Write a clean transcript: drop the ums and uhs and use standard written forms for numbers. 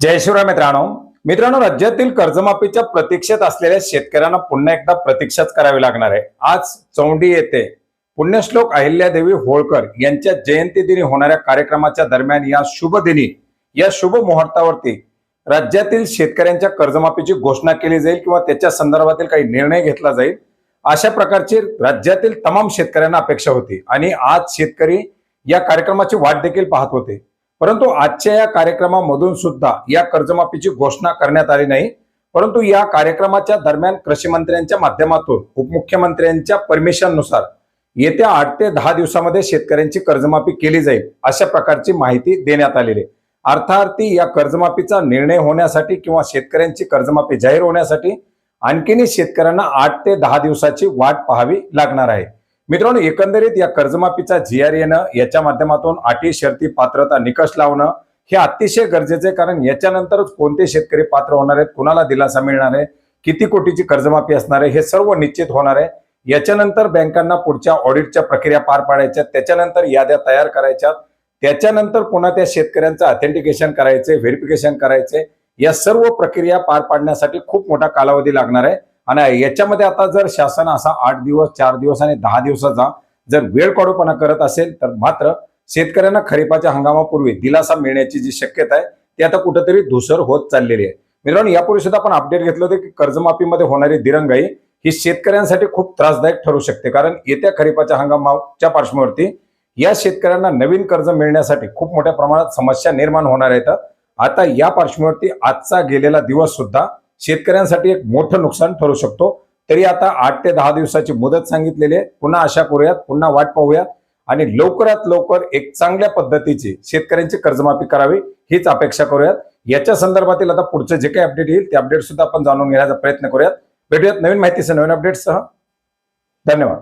जय शिवराय मित्रांनो, राज्यातील कर्जमाफीच्या प्रतीक्षेत असलेल्या शेतकऱ्यांना पुन्हा एकदा प्रतीक्षाच करावी लागणार आहे। आज चौंडी येथे पुण्यश्लोक अहिल्यादेवी होळकर यांच्या जयंती दिनी होणाऱ्या कार्यक्रमाच्या दरम्यान या शुभ दिनी या शुभ मुहूर्तावरती राज्यातील शेतकऱ्यांच्या कर्जमाफीची घोषणा केली जाईल किंवा त्याच्या संदर्भातील काही निर्णय घेतला जाईल, अशा प्रकारची राज्यातील तमाम शेतकऱ्यांना अपेक्षा होती आणि आज शेतकरी या कार्यक्रमाची वाट देखील पाहत होते। परंतु आजच्या या कार्यक्रमामधून सुद्धा या कर्जमाफीची घोषणा करण्यात आली नाही, परंतु या कार्यक्रमाच्या दरम्यान कृषी मंत्र्यांच्या माध्यमातून उपमुख्यमंत्र्यांच्या परमिशननुसार येत्या 8 ते 10 दिवसांमध्ये शेतकऱ्यांची कर्जमाफी केली जाईल अशा प्रकारची माहिती देण्यात आलेली आहे। अर्थार्थी या कर्जमाफीचा निर्णय होण्यासाठी किंवा शेतकऱ्यांची कर्जमाफी जाहीर होण्यासाठी आणखीनही शेतकऱ्यांना 8 ते 10 दिवसाची वाट पाहावी लागणार आहे। मित्रांनो, एकंदरीत या कर्जमाफीचा GR येणं, याच्या माध्यमातून अटी शर्ती पात्रता निकष लावणं हे अतिशय गरजेचे आहे, कारण याच्यानंतरच कोणते शेतकरी पात्र होणार आहेत, कुणाला दिलासा मिळणार आहे, किती कोटीची कर्जमाफी असणार आहे, हे सर्व निश्चित होणार आहे। याच्यानंतर बँकांना पुढच्या ऑडिटच्या प्रक्रिया पार पाडायच्या, त्याच्यानंतर याद्या तयार करायच्या, त्याच्यानंतर पुन्हा त्या शेतकऱ्यांचं ऑथेंटिकेशन करायचे, व्हेरिफिकेशन करायचे, या सर्व प्रक्रिया पार पाडण्यासाठी खूप मोठा कालावधी लागणार आहे। आणि याच्यामध्ये आता जर शासन असा 8 दिवस 4 दिवस आणि 10 दिवसाचा जर वेळकाढूपणा करत असेल तर मात्र शेतकऱ्यांना खरीपाच्या हंगामापूर्वी दिलासा मिळण्याची जी शक्यता आहे ती आता कुठेतरी धूसर होत चाललेली आहे। मित्रांनो, यापूर्वी सुद्धा आपण अपडेट घेतलं होतं की कर्जमाफीमध्ये होणारी दिरंगाई ही शेतकऱ्यांसाठी खूप त्रासदायक ठरू शकते, कारण येत्या खरीपाच्या हंगामाच्या पार्श्वभूमीवरती या शेतकऱ्यांना नवीन कर्ज मिळण्यासाठी खूप मोठ्या प्रमाणात समस्या निर्माण होणार आहेत। आता या पार्श्वभूमीवरती आजचा गेलेला दिवस सुद्धा शेतकऱ्यांसाठी एक मोठं नुकसान ठरू शकतो। तरी आता 8 ते 10 दिवसाची मुदत सांगितलेली आहे। पुन्हा आशा करूयात, पुन्हा वाट पाहूयात आणि लवकरात लवकर एक चांगल्या पद्धतीची शेतकऱ्यांची कर्जमाफी करावी हीच अपेक्षा करूयात। याच्या संदर्भातील आता पुढचे जे काही अपडेट येईल ते अपडेट सुद्धा आपण जाणून घेण्याचा प्रयत्न करूयात। भेटूयात नवीन माहितीसह, नवीन अपडेट्ससह। धन्यवाद।